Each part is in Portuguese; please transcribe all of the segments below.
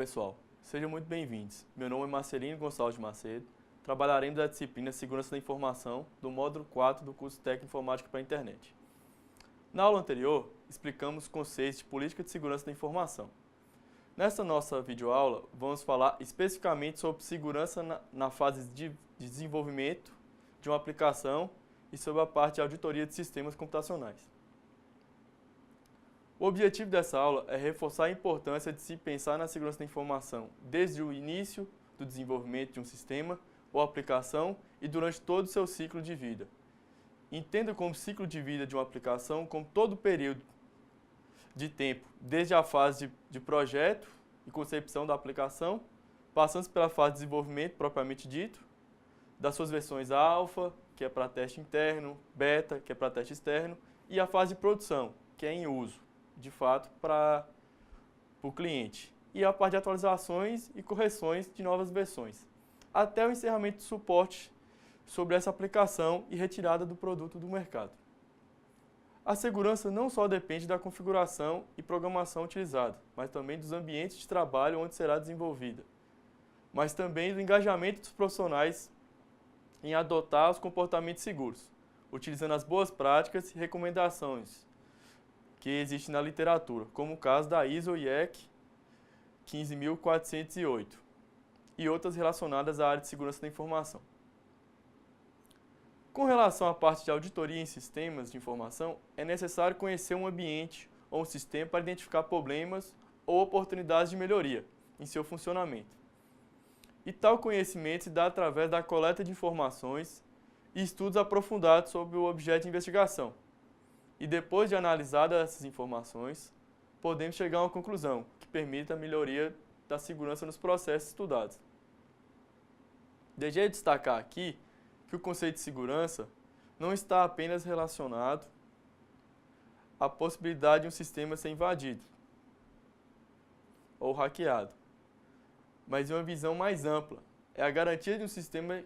pessoal, sejam muito bem-vindos. Meu nome é Marcelino Gonçalves de Macedo, trabalharemos da disciplina Segurança da Informação do módulo 4 do curso Técnico Informática para a Internet. Na aula anterior, explicamos os conceitos de política de segurança da informação. Nesta nossa videoaula, vamos falar especificamente sobre segurança na fase de desenvolvimento de uma aplicação e sobre a parte de auditoria de sistemas computacionais. O objetivo dessa aula é reforçar a importância de se pensar na segurança da informação desde o início do desenvolvimento de um sistema ou aplicação e durante todo o seu ciclo de vida. Entenda como ciclo de vida de uma aplicação como todo o período de tempo, desde a fase de projeto e concepção da aplicação, passando pela fase de desenvolvimento propriamente dito, das suas versões alfa, que é para teste interno, beta, que é para teste externo, e a fase de produção, que é em uso, de fato, para o cliente. E a parte de atualizações e correções de novas versões, até o encerramento de suporte sobre essa aplicação e retirada do produto do mercado. A segurança não só depende da configuração e programação utilizada, mas também dos ambientes de trabalho onde será desenvolvida, mas também do engajamento dos profissionais em adotar os comportamentos seguros, utilizando as boas práticas e recomendações que existem na literatura, como o caso da ISO/IEC 15408 e outras relacionadas à área de segurança da informação. Com relação à parte de auditoria em sistemas de informação, é necessário conhecer um ambiente ou um sistema para identificar problemas ou oportunidades de melhoria em seu funcionamento. E tal conhecimento se dá através da coleta de informações e estudos aprofundados sobre o objeto de investigação. E depois de analisadas essas informações, podemos chegar a uma conclusão que permita a melhoria da segurança nos processos estudados. Desejei destacar aqui que o conceito de segurança não está apenas relacionado à possibilidade de um sistema ser invadido ou hackeado, mas em uma visão mais ampla. É a garantia de um sistema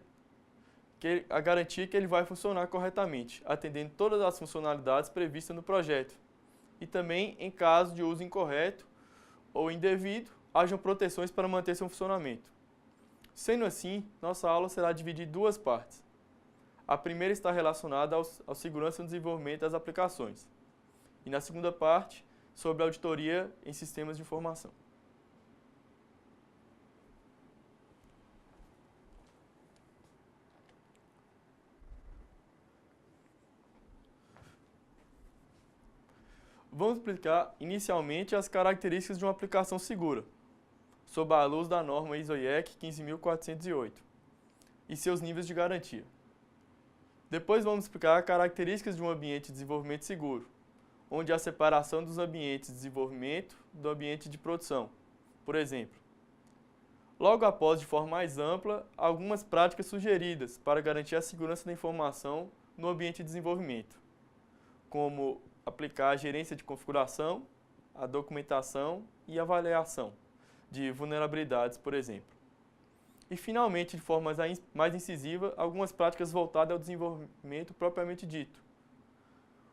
a garantia que ele vai funcionar corretamente, atendendo todas as funcionalidades previstas no projeto. E também, em caso de uso incorreto ou indevido, hajam proteções para manter seu funcionamento. Sendo assim, nossa aula será dividida em duas partes. A primeira está relacionada à segurança no desenvolvimento das aplicações. E na segunda parte, sobre a auditoria em sistemas de informação. Vamos explicar inicialmente as características de uma aplicação segura, sob a luz da norma ISO/IEC 15408 e seus níveis de garantia. Depois vamos explicar as características de um ambiente de desenvolvimento seguro, onde há separação dos ambientes de desenvolvimento do ambiente de produção. Por exemplo, logo após, de forma mais ampla, algumas práticas sugeridas para garantir a segurança da informação no ambiente de desenvolvimento, como aplicar a gerência de configuração, a documentação e avaliação de vulnerabilidades, por exemplo. E, finalmente, de forma mais incisiva, algumas práticas voltadas ao desenvolvimento propriamente dito,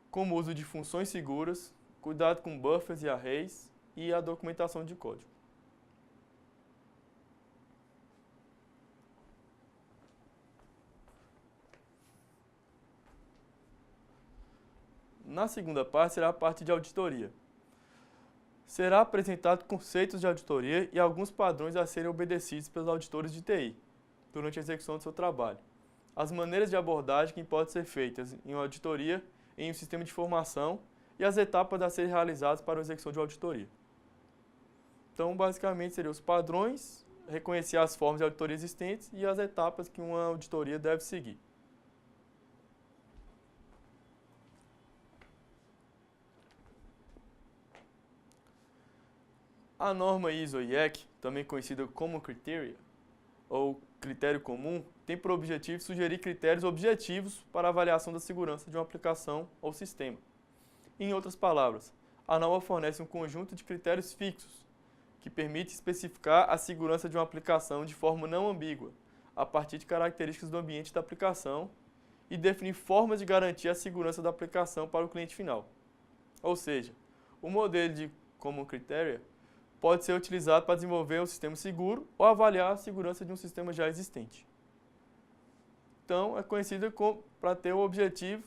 como o uso de funções seguras, cuidado com buffers e arrays e a documentação de código. Na segunda parte será a parte de auditoria. Será apresentado conceitos de auditoria e alguns padrões a serem obedecidos pelos auditores de TI durante a execução do seu trabalho. As maneiras de abordagem que podem ser feitas em uma auditoria em um sistema de informação e as etapas a serem realizadas para a execução de uma auditoria. Então, basicamente, seriam os padrões, reconhecer as formas de auditoria existentes e as etapas que uma auditoria deve seguir. A norma ISO/IEC, também conhecida como Criteria, ou critério comum, tem por objetivo sugerir critérios objetivos para a avaliação da segurança de uma aplicação ou sistema. Em outras palavras, a norma fornece um conjunto de critérios fixos, que permite especificar a segurança de uma aplicação de forma não ambígua, a partir de características do ambiente da aplicação, e definir formas de garantir a segurança da aplicação para o cliente final. Ou seja, o modelo de Common Criteria pode ser utilizado para desenvolver um sistema seguro ou avaliar a segurança de um sistema já existente. Então, é conhecida para ter o objetivo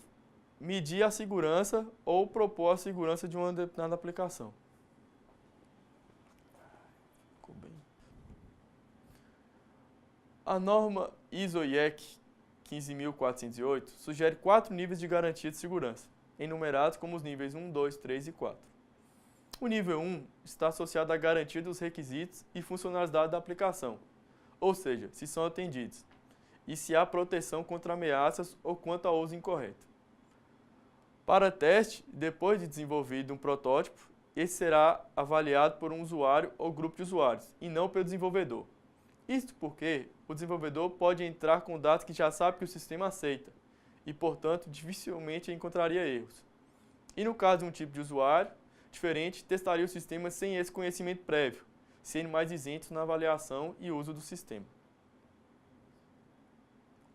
medir a segurança ou propor a segurança de uma determinada aplicação. Ficou bem. A norma ISO/IEC 15408 sugere 4 níveis de garantia de segurança, enumerados como os níveis 1, 2, 3 e 4. O nível 1 está associado à garantia dos requisitos e funcionalidade da aplicação, ou seja, se são atendidos, e se há proteção contra ameaças ou quanto ao uso incorreto. Para teste, depois de desenvolvido um protótipo, esse será avaliado por um usuário ou grupo de usuários, e não pelo desenvolvedor. Isto porque o desenvolvedor pode entrar com dados que já sabe que o sistema aceita, e, portanto, dificilmente encontraria erros. E no caso de um tipo de usuário diferente, testaria o sistema sem esse conhecimento prévio, sendo mais isentos na avaliação e uso do sistema.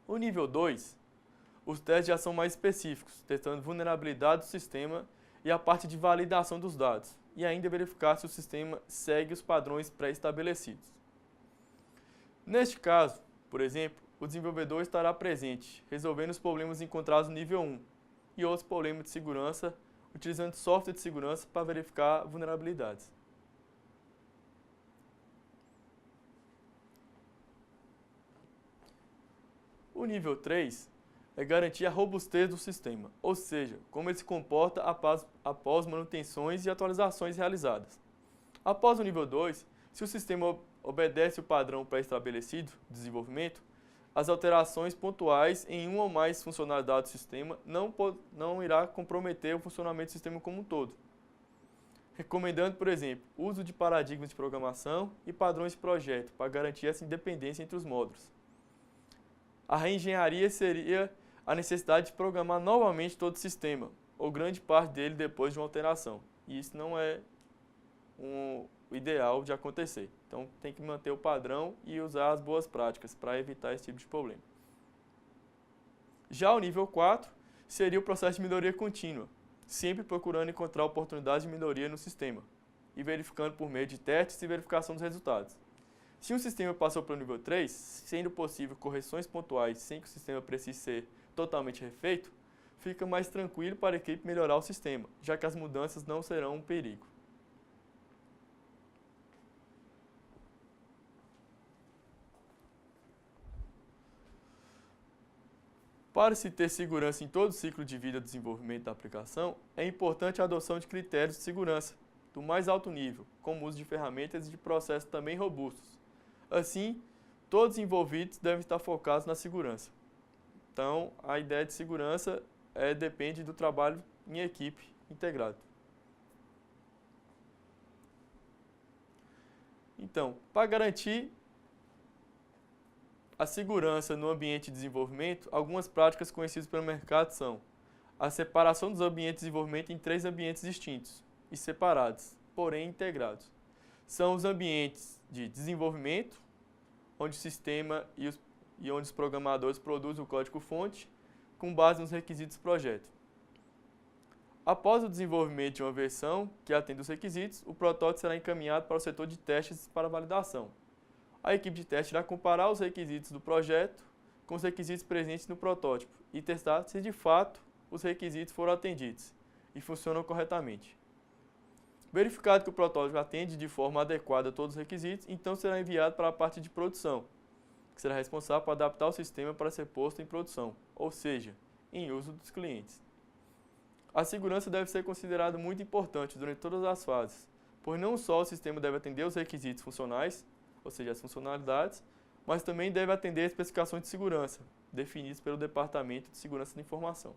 O nível 2, os testes já são mais específicos, testando vulnerabilidade do sistema e a parte de validação dos dados, e ainda verificar se o sistema segue os padrões pré-estabelecidos. Neste caso, por exemplo, o desenvolvedor estará presente, resolvendo os problemas encontrados no nível 1 e outros problemas de segurança, utilizando software de segurança para verificar vulnerabilidades. O nível 3 é garantir a robustez do sistema, ou seja, como ele se comporta após manutenções e atualizações realizadas. Após o nível 2, se o sistema obedece o padrão pré-estabelecido de desenvolvimento, as alterações pontuais em uma ou mais funcionalidades do sistema não irá comprometer o funcionamento do sistema como um todo. Recomendando, por exemplo, o uso de paradigmas de programação e padrões de projeto para garantir essa independência entre os módulos. A reengenharia seria a necessidade de programar novamente todo o sistema, ou grande parte dele depois de uma alteração. E isso não é o ideal de acontecer. Então, tem que manter o padrão e usar as boas práticas para evitar esse tipo de problema. Já o nível 4 seria o processo de melhoria contínua, sempre procurando encontrar oportunidades de melhoria no sistema e verificando por meio de testes e verificação dos resultados. Se um sistema passou para o nível 3, sendo possível correções pontuais sem que o sistema precise ser totalmente refeito, fica mais tranquilo para a equipe melhorar o sistema, já que as mudanças não serão um perigo. Para se ter segurança em todo o ciclo de vida do desenvolvimento da aplicação, é importante a adoção de critérios de segurança do mais alto nível, como o uso de ferramentas e de processos também robustos. Assim, todos os envolvidos devem estar focados na segurança. Então, a ideia de segurança depende do trabalho em equipe integrado. Então, para garantir a segurança no ambiente de desenvolvimento, algumas práticas conhecidas pelo mercado são a separação dos ambientes de desenvolvimento em 3 ambientes distintos e separados, porém integrados. São os ambientes de desenvolvimento, onde o sistema e onde os programadores produzem o código-fonte com base nos requisitos do projeto. Após o desenvolvimento de uma versão que atende os requisitos, o protótipo será encaminhado para o setor de testes para validação. A equipe de teste irá comparar os requisitos do projeto com os requisitos presentes no protótipo e testar se de fato os requisitos foram atendidos e funcionam corretamente. Verificado que o protótipo atende de forma adequada a todos os requisitos, então será enviado para a parte de produção, que será responsável por adaptar o sistema para ser posto em produção, ou seja, em uso dos clientes. A segurança deve ser considerada muito importante durante todas as fases, pois não só o sistema deve atender os requisitos funcionais, ou seja, as funcionalidades, mas também deve atender as especificações de segurança, definidas pelo Departamento de Segurança da Informação.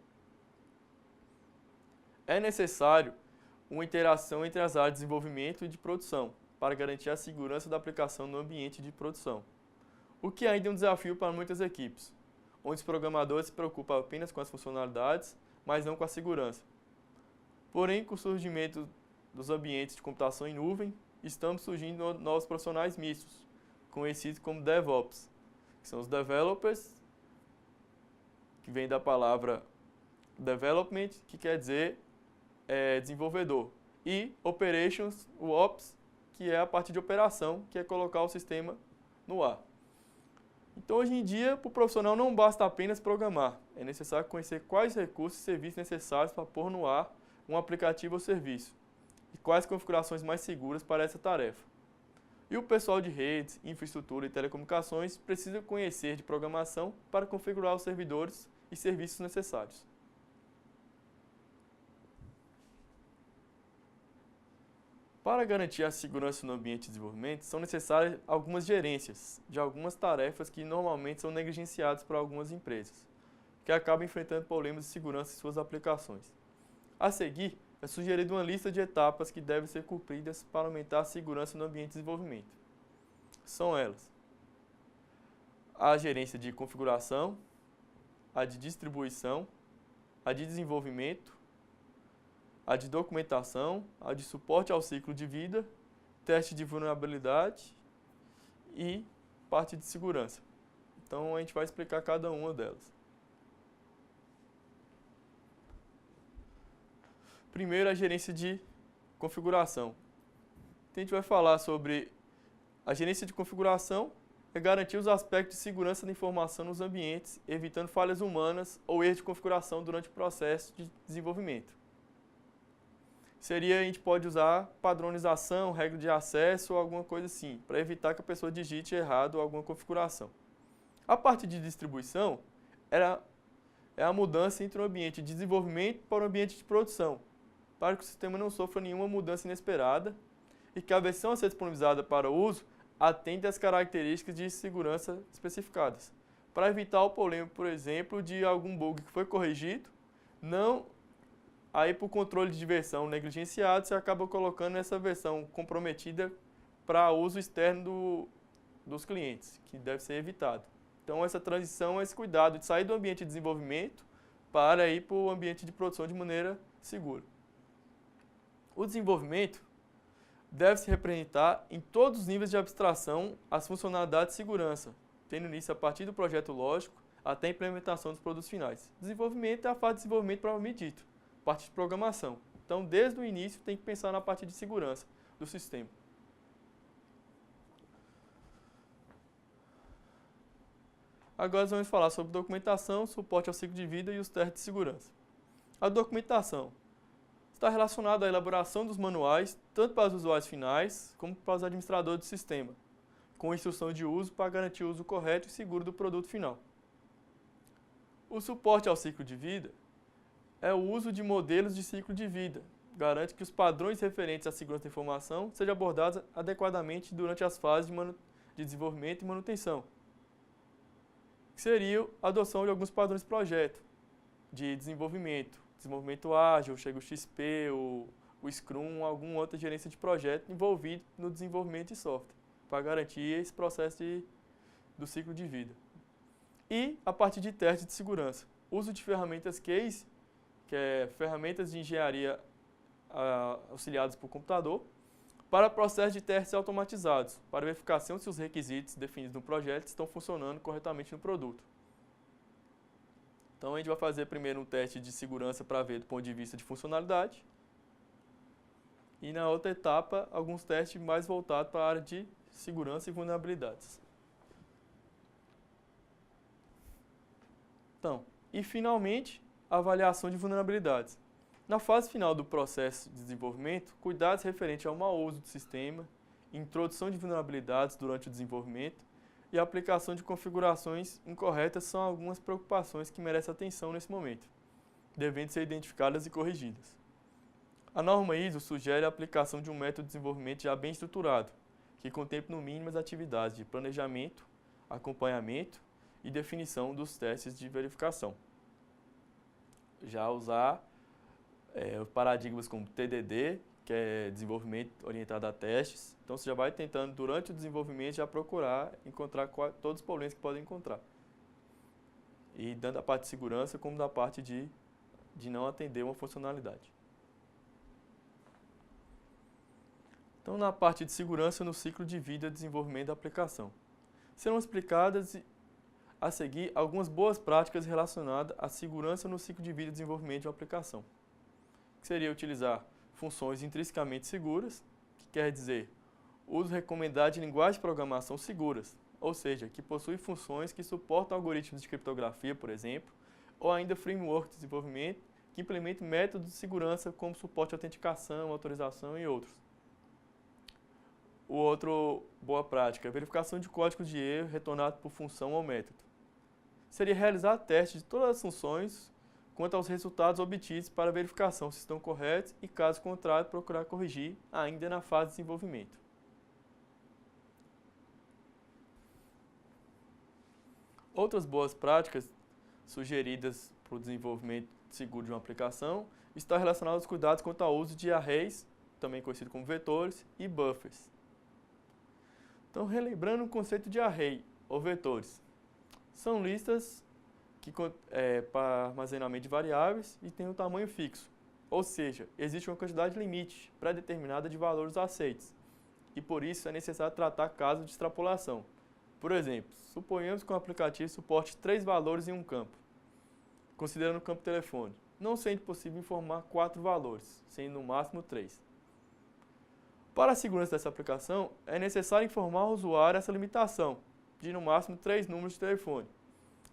É necessário uma interação entre as áreas de desenvolvimento e de produção, para garantir a segurança da aplicação no ambiente de produção. O que ainda é um desafio para muitas equipes, onde os programadores se preocupam apenas com as funcionalidades, mas não com a segurança. Porém, com o surgimento dos ambientes de computação em nuvem, estamos surgindo novos profissionais mistos, conhecidos como DevOps, que são os developers, que vem da palavra development, que quer dizer desenvolvedor, e operations, o Ops, que é a parte de operação, que é colocar o sistema no ar. Então, hoje em dia, para o profissional não basta apenas programar, é necessário conhecer quais recursos e serviços necessários para pôr no ar um aplicativo ou serviço, e quais configurações mais seguras para essa tarefa. E o pessoal de redes, infraestrutura e telecomunicações precisa conhecer de programação para configurar os servidores e serviços necessários. Para garantir a segurança no ambiente de desenvolvimento, são necessárias algumas gerências de algumas tarefas que normalmente são negligenciadas por algumas empresas, que acabam enfrentando problemas de segurança em suas aplicações. A seguir, é sugerida uma lista de etapas que devem ser cumpridas para aumentar a segurança no ambiente de desenvolvimento. São elas: a gerência de configuração, a de distribuição, a de desenvolvimento, a de documentação, a de suporte ao ciclo de vida, teste de vulnerabilidade e parte de segurança. Então, a gente vai explicar cada uma delas. Primeiro, a gerência de configuração. Então, a gente vai falar sobre a gerência de configuração, é garantir os aspectos de segurança da informação nos ambientes, evitando falhas humanas ou erros de configuração durante o processo de desenvolvimento. A gente pode usar padronização, regra de acesso ou alguma coisa assim, para evitar que a pessoa digite errado alguma configuração. A parte de distribuição é a mudança entre o ambiente de desenvolvimento para o ambiente de produção, para que o sistema não sofra nenhuma mudança inesperada e que a versão a ser disponibilizada para o uso atende às características de segurança especificadas, para evitar o problema, por exemplo, de algum bug que foi corrigido, aí por controle de versão negligenciado, você acaba colocando essa versão comprometida para uso externo dos clientes, que deve ser evitado. Então, essa transição é esse cuidado de sair do ambiente de desenvolvimento para ir para o ambiente de produção de maneira segura. O desenvolvimento deve se representar em todos os níveis de abstração as funcionalidades de segurança, tendo início a partir do projeto lógico até a implementação dos produtos finais. Desenvolvimento é a fase de desenvolvimento propriamente dito, parte de programação. Então, desde o início, tem que pensar na parte de segurança do sistema. Agora, vamos falar sobre documentação, suporte ao ciclo de vida e os testes de segurança. A documentação está relacionada à elaboração dos manuais, tanto para os usuários finais, como para os administradores do sistema, com instrução de uso para garantir o uso correto e seguro do produto final. O suporte ao ciclo de vida é o uso de modelos de ciclo de vida, garante que os padrões referentes à segurança da informação sejam abordados adequadamente durante as fases de desenvolvimento e manutenção, que seria a adoção de alguns padrões de projeto, de desenvolvimento ágil, chega o XP, o Scrum, alguma outra gerência de projeto envolvido no desenvolvimento de software, para garantir esse processo do ciclo de vida. E a parte de teste de segurança, uso de ferramentas case, que é ferramentas de engenharia auxiliadas por computador, para processos de testes automatizados, para verificação se os requisitos definidos no projeto estão funcionando corretamente no produto. Então, a gente vai fazer primeiro um teste de segurança para ver do ponto de vista de funcionalidade. E na outra etapa, alguns testes mais voltados para a área de segurança e vulnerabilidades. Então, e finalmente, a avaliação de vulnerabilidades. Na fase final do processo de desenvolvimento, cuidados referentes ao mau uso do sistema, introdução de vulnerabilidades durante o desenvolvimento e a aplicação de configurações incorretas são algumas preocupações que merecem atenção nesse momento, devendo ser identificadas e corrigidas. A norma ISO sugere a aplicação de um método de desenvolvimento já bem estruturado, que contemple no mínimo as atividades de planejamento, acompanhamento e definição dos testes de verificação. Já usar paradigmas como TDD, que é desenvolvimento orientado a testes. Então, você já vai tentando, durante o desenvolvimento, já procurar encontrar todos os problemas que podem encontrar. E tanto da parte de segurança, como da parte de não atender uma funcionalidade. Então, na parte de segurança, no ciclo de vida de desenvolvimento da aplicação. Serão explicadas a seguir algumas boas práticas relacionadas à segurança no ciclo de vida de desenvolvimento de uma aplicação. Que seria utilizar funções intrinsecamente seguras, que quer dizer Uso recomendado de linguagens de programação seguras, ou seja, que possuem funções que suportam algoritmos de criptografia, por exemplo, ou ainda framework de desenvolvimento que implementam métodos de segurança como suporte de autenticação, autorização e outros. O outro boa prática é a verificação de códigos de erro retornado por função ou método. Seria realizar testes de todas as funções quanto aos resultados obtidos para verificação se estão corretos e, caso contrário, procurar corrigir ainda na fase de desenvolvimento. Outras boas práticas sugeridas para o desenvolvimento seguro de uma aplicação estão relacionadas aos cuidados quanto ao uso de arrays, também conhecido como vetores, e buffers. Então, relembrando o conceito de array ou vetores, são listas para armazenamento de variáveis e têm um tamanho fixo, ou seja, existe uma quantidade limite pré-determinada de valores aceitos, e por isso é necessário tratar casos de extrapolação. Por exemplo, suponhamos que um aplicativo suporte 3 valores em um campo, considerando o campo telefone, não sendo possível informar 4 valores, sendo no máximo 3. Para a segurança dessa aplicação, é necessário informar ao usuário essa limitação, de no máximo 3 números de telefone.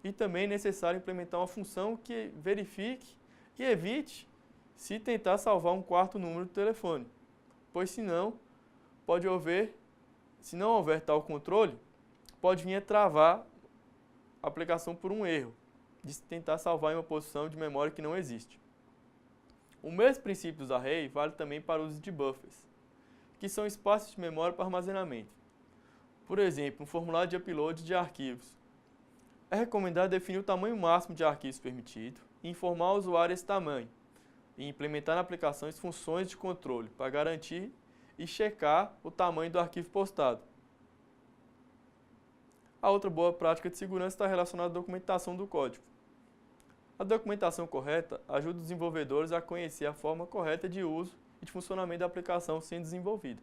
E também é necessário implementar uma função que verifique e evite se tentar salvar um 4º número de telefone, pois se não houver tal controle, pode vir a travar a aplicação por um erro, de tentar salvar em uma posição de memória que não existe. O mesmo princípio dos arrays vale também para o uso de buffers, que são espaços de memória para armazenamento. Por exemplo, um formulário de upload de arquivos. É recomendado definir o tamanho máximo de arquivos permitido e informar ao usuário esse tamanho, e implementar na aplicação as funções de controle para garantir e checar o tamanho do arquivo postado. A outra boa prática de segurança está relacionada à documentação do código. A documentação correta ajuda os desenvolvedores a conhecer a forma correta de uso e de funcionamento da aplicação sendo desenvolvida.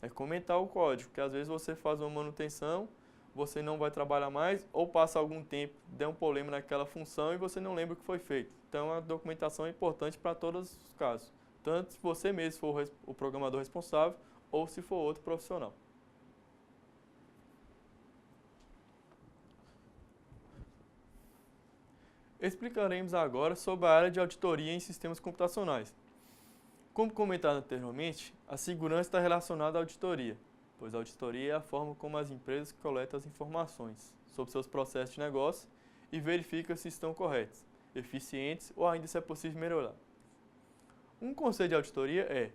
É comentar o código, que às vezes você faz uma manutenção, você não vai trabalhar mais, ou passa algum tempo, der um problema naquela função e você não lembra o que foi feito. Então a documentação é importante para todos os casos, tanto se você mesmo for o programador responsável ou se for outro profissional. Explicaremos agora sobre a área de auditoria em sistemas computacionais. Como comentado anteriormente, a segurança está relacionada à auditoria, pois a auditoria é a forma como as empresas coletam as informações sobre seus processos de negócio e verificam se estão corretos, eficientes ou ainda se é possível melhorar. Um conceito de auditoria é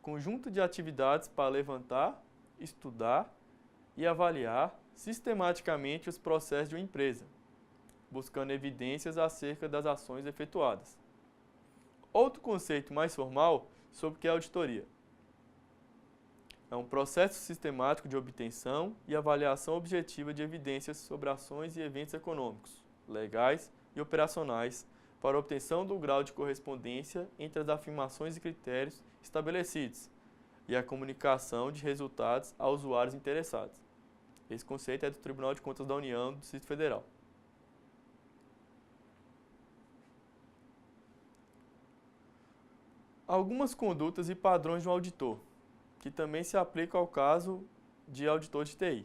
conjunto de atividades para levantar, estudar e avaliar sistematicamente os processos de uma empresa, buscando evidências acerca das ações efetuadas. Outro conceito mais formal sobre o que é auditoria. É um processo sistemático de obtenção e avaliação objetiva de evidências sobre ações e eventos econômicos, legais e operacionais para a obtenção do grau de correspondência entre as afirmações e critérios estabelecidos e a comunicação de resultados aos usuários interessados. Esse conceito é do Tribunal de Contas da União do Distrito Federal. Algumas condutas e padrões de um auditor, que também se aplicam ao caso de auditor de TI.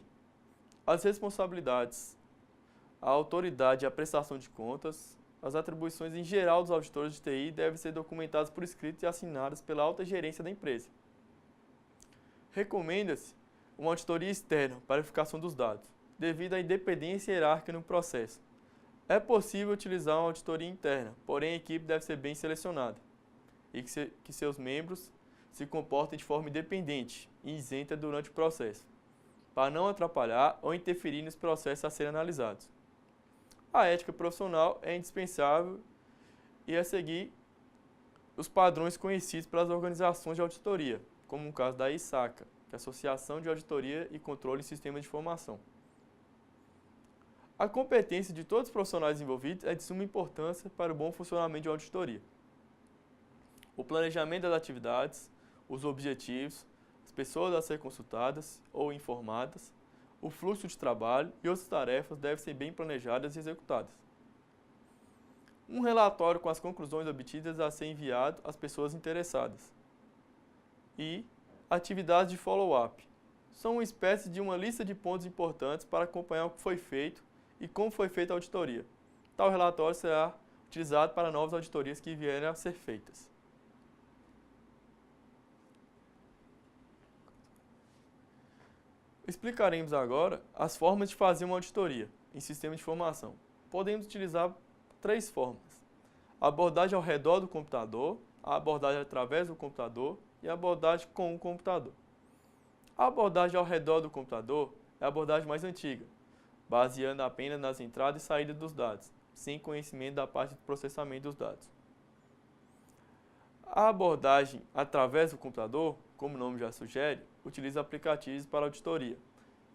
As responsabilidades, a autoridade e a prestação de contas, as atribuições em geral dos auditores de TI devem ser documentadas por escrito e assinadas pela alta gerência da empresa. Recomenda-se uma auditoria externa para verificação dos dados, devido à independência hierárquica no processo. É possível utilizar uma auditoria interna, porém a equipe deve ser bem selecionada e que seus membros se comportem de forma independente e isenta durante o processo, para não atrapalhar ou interferir nos processos a serem analisados. A ética profissional é indispensável e é seguir os padrões conhecidos pelas organizações de auditoria, como no caso da ISACA, que é a Associação de Auditoria e Controle em Sistemas de Informação. A competência de todos os profissionais envolvidos é de suma importância para o bom funcionamento de uma auditoria. O planejamento das atividades, os objetivos, as pessoas a ser consultadas ou informadas, o fluxo de trabalho e outras tarefas devem ser bem planejadas e executadas. Um relatório com as conclusões obtidas a ser enviado às pessoas interessadas. E Atividades de follow-up. São uma espécie de uma lista de pontos importantes para acompanhar o que foi feito e como foi feita a auditoria. Tal relatório será utilizado para novas auditorias que vierem a ser feitas. Explicaremos agora as formas de fazer uma auditoria em sistema de informação. Podemos utilizar 3 formas: a abordagem ao redor do computador, a abordagem através do computador e a abordagem com o computador. A abordagem ao redor do computador é a abordagem mais antiga, baseando apenas nas entradas e saídas dos dados, sem conhecimento da parte de processamento dos dados. A abordagem através do computador, como o nome já sugere, utiliza aplicativos para auditoria,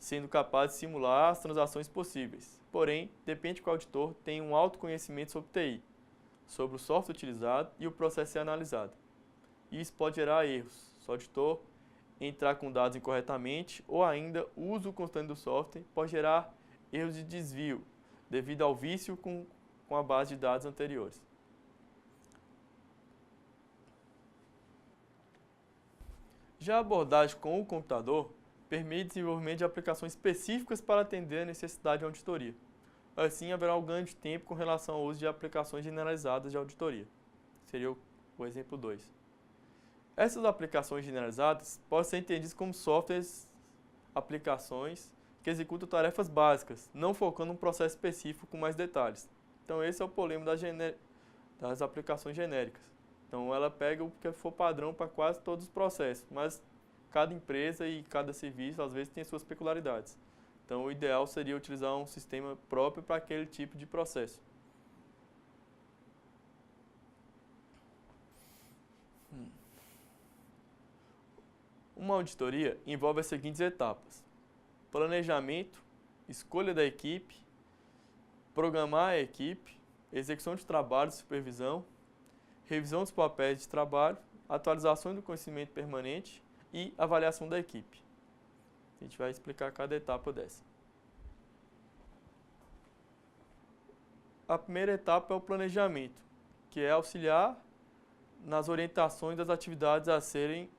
sendo capaz de simular as transações possíveis. Porém, depende que o auditor tenha um alto conhecimento sobre TI, sobre o software utilizado e o processo a ser analisado. Isso pode gerar erros, se o auditor entrar com dados incorretamente ou ainda o uso constante do software pode gerar erros de desvio, devido ao vício com a base de dados anteriores. Já a abordagem com o computador permite o desenvolvimento de aplicações específicas para atender a necessidade de auditoria. Assim, haverá um ganho de tempo com relação ao uso de aplicações generalizadas de auditoria. Seria o exemplo 2. Essas aplicações generalizadas podem ser entendidas como softwares, aplicações que executam tarefas básicas, não focando em um processo específico com mais detalhes. Então, esse é o problema das aplicações genéricas. Então, ela pega o que for padrão para quase todos os processos, mas cada empresa e cada serviço, às vezes, tem suas peculiaridades. Então, o ideal seria utilizar um sistema próprio para aquele tipo de processo. Uma auditoria envolve as seguintes etapas: planejamento, escolha da equipe, programar a equipe, execução de trabalho e supervisão, revisão dos papéis de trabalho, atualização do conhecimento permanente e avaliação da equipe. A gente vai explicar cada etapa dessa. A primeira etapa é o planejamento, que é auxiliar nas orientações das atividades a serem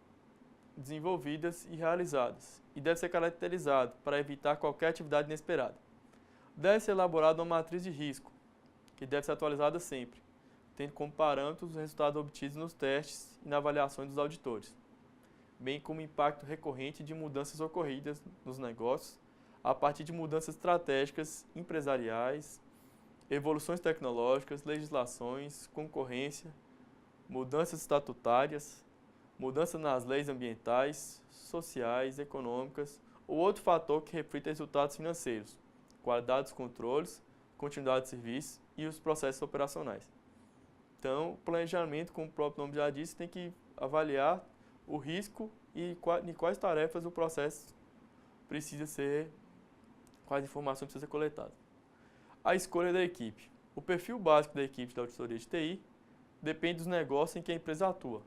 desenvolvidas e realizadas, e deve ser caracterizado para evitar qualquer atividade inesperada. Deve ser elaborada uma matriz de risco, que deve ser atualizada sempre, tendo como parâmetros os resultados obtidos nos testes e na avaliação dos auditores, bem como o impacto recorrente de mudanças ocorridas nos negócios a partir de mudanças estratégicas empresariais, evoluções tecnológicas, legislações, concorrência, mudanças estatutárias, mudanças nas leis ambientais, sociais, econômicas ou outro fator que reflita resultados financeiros, qualidade dos controles, continuidade de serviço e os processos operacionais. Então, o planejamento, como o próprio nome já disse, tem que avaliar o risco e em quais tarefas o processo precisa ser, quais informações precisam ser coletadas. A escolha da equipe. O perfil básico da equipe da auditoria de TI depende dos negócios em que a empresa atua.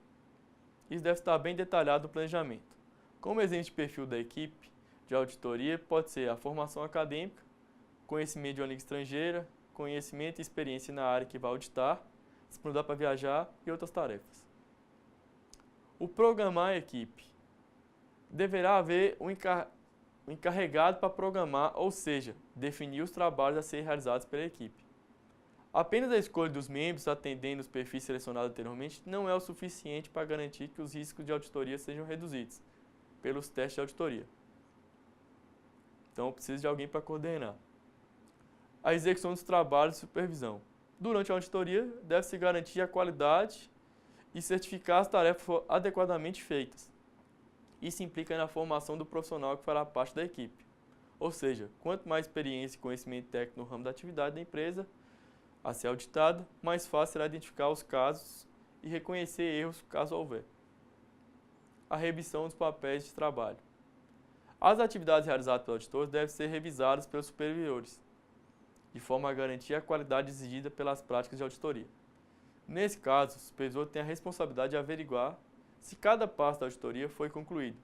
Isso deve estar bem detalhado no planejamento. Como exemplo de perfil da equipe de auditoria pode ser a formação acadêmica, conhecimento de uma língua estrangeira, conhecimento e experiência na área que vai auditar, disponibilidade para viajar e outras tarefas. O programar a equipe. Deverá haver um encarregado para programar, ou seja, definir os trabalhos a serem realizados pela equipe. Apenas a escolha dos membros atendendo os perfis selecionados anteriormente não é o suficiente para garantir que os riscos de auditoria sejam reduzidos pelos testes de auditoria. Então, precisa de alguém para coordenar. A execução dos trabalhos de supervisão. Durante a auditoria, deve-se garantir a qualidade e certificar as tarefas adequadamente feitas. Isso implica na formação do profissional que fará parte da equipe. Ou seja, quanto mais experiência e conhecimento técnico no ramo da atividade da empresa a ser auditada, mais fácil será identificar os casos e reconhecer erros caso houver. A revisão dos papéis de trabalho. As atividades realizadas pelos auditores devem ser revisadas pelos superiores, de forma a garantir a qualidade exigida pelas práticas de auditoria. Nesse caso, o supervisor tem a responsabilidade de averiguar se cada passo da auditoria foi concluído.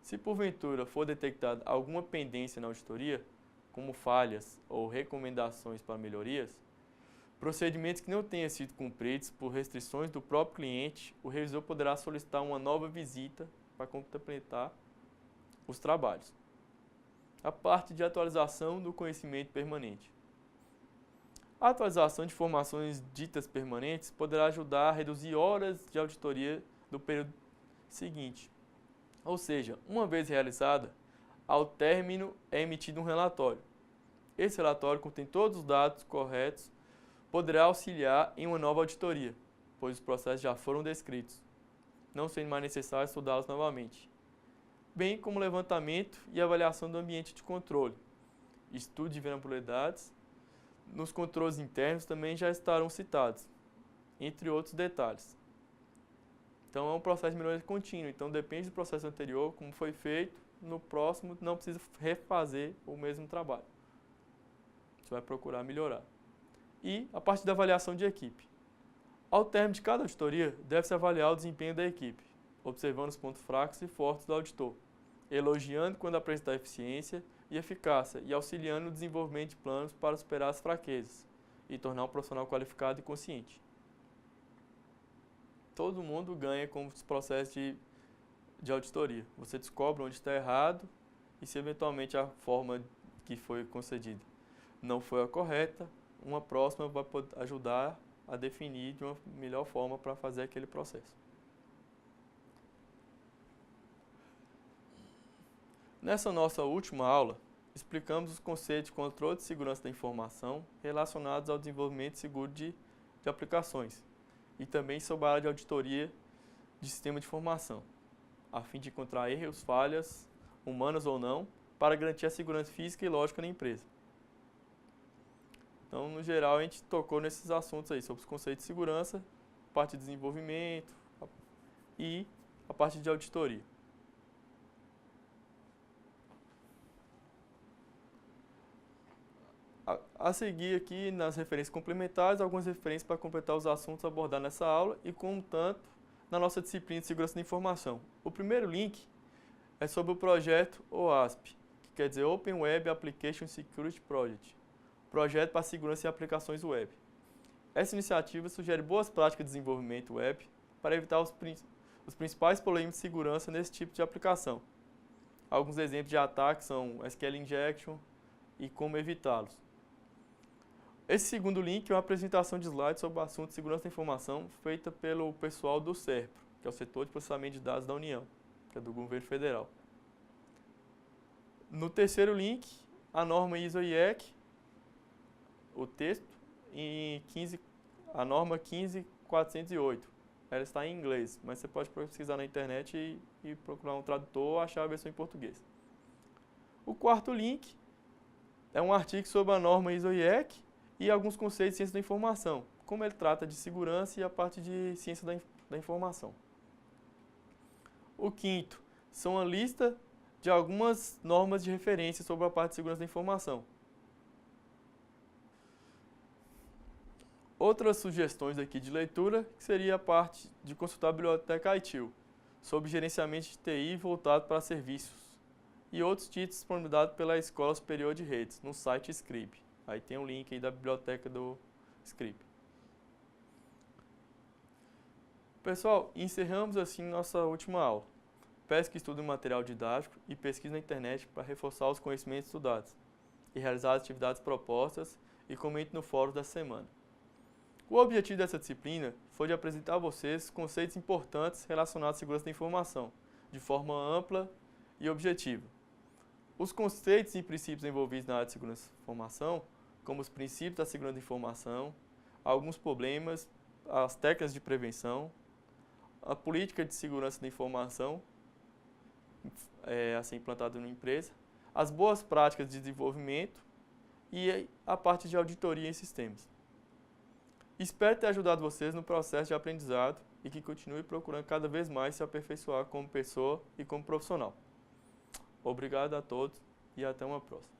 Se porventura for detectada alguma pendência na auditoria, como falhas ou recomendações para melhorias, Procedimentos que não tenham sido cumpridos por restrições do próprio cliente, o revisor poderá solicitar uma nova visita para completar os trabalhos. A parte de atualização do conhecimento permanente. A atualização de informações ditas permanentes poderá ajudar a reduzir horas de auditoria do período seguinte. Ou seja, uma vez realizada, ao término é emitido um relatório. Esse relatório contém todos os dados corretos, poderá auxiliar em uma nova auditoria, pois os processos já foram descritos, não sendo mais necessário estudá-los novamente, bem como levantamento e avaliação do ambiente de controle, estudo de vulnerabilidades, nos controles internos também já estarão citados, entre outros detalhes. Então é um processo de melhoria contínua, então depende do processo anterior, como foi feito, no próximo não precisa refazer o mesmo trabalho. Você vai procurar melhorar. E a parte da avaliação de equipe. Ao término de cada auditoria, deve-se avaliar o desempenho da equipe, observando os pontos fracos e fortes do auditor, elogiando quando apresentar eficiência e eficácia e auxiliando no desenvolvimento de planos para superar as fraquezas e tornar um profissional qualificado e consciente. Todo mundo ganha com os processos de auditoria. Você descobre onde está errado e se eventualmente a forma que foi concedida não foi a correta, uma próxima vai poder ajudar a definir de uma melhor forma para fazer aquele processo. Nessa nossa última aula, explicamos os conceitos de controle de segurança da informação relacionados ao desenvolvimento seguro de aplicações e também sobre a área de auditoria de sistema de informação, a fim de encontrar erros, falhas, humanas ou não, para garantir a segurança física e lógica da empresa. Então, no geral, a gente tocou nesses assuntos aí, sobre os conceitos de segurança, a parte de desenvolvimento e a parte de auditoria. A seguir aqui, nas referências complementares, algumas referências para completar os assuntos abordados nessa aula e, contanto, na nossa disciplina de segurança da informação. O primeiro link é sobre o projeto OASP, que quer dizer Open Web Application Security Project, projeto para segurança em aplicações web. Essa iniciativa sugere boas práticas de desenvolvimento web para evitar os principais problemas de segurança nesse tipo de aplicação. Alguns exemplos de ataques são SQL Injection e como evitá-los. Esse segundo link é uma apresentação de slides sobre o assunto de segurança da informação feita pelo pessoal do SERPRO, que é o Setor de Processamento de Dados da União, que é do governo federal. No terceiro link, a norma ISO/IEC, o texto, e a norma 15408. Ela está em inglês, mas você pode pesquisar na internet e procurar um tradutor ou achar a versão em português. O quarto link é um artigo sobre a norma ISO/IEC e alguns conceitos de ciência da informação, como ele trata de segurança e a parte de ciência da informação. O quinto são a lista de algumas normas de referência sobre a parte de segurança da informação. Outras sugestões aqui de leitura que seria a parte de consultar a biblioteca ITIL, sobre gerenciamento de TI voltado para serviços, e outros títulos disponibilizados pela Escola Superior de Redes, no site Scrip. Aí tem um link aí da biblioteca do Scrip. Pessoal, encerramos assim nossa última aula. Peço que estudem material didático e pesquise na internet para reforçar os conhecimentos estudados e realizar as atividades propostas e comente no fórum da semana. O objetivo dessa disciplina foi de apresentar a vocês conceitos importantes relacionados à segurança da informação, de forma ampla e objetiva. Os conceitos e princípios envolvidos na área de segurança da informação, como os princípios da segurança da informação, alguns problemas, as técnicas de prevenção, a política de segurança da informação, assim implantada numa empresa, as boas práticas de desenvolvimento e a parte de auditoria em sistemas. Espero ter ajudado vocês no processo de aprendizado e que continue procurando cada vez mais se aperfeiçoar como pessoa e como profissional. Obrigado a todos e até uma próxima.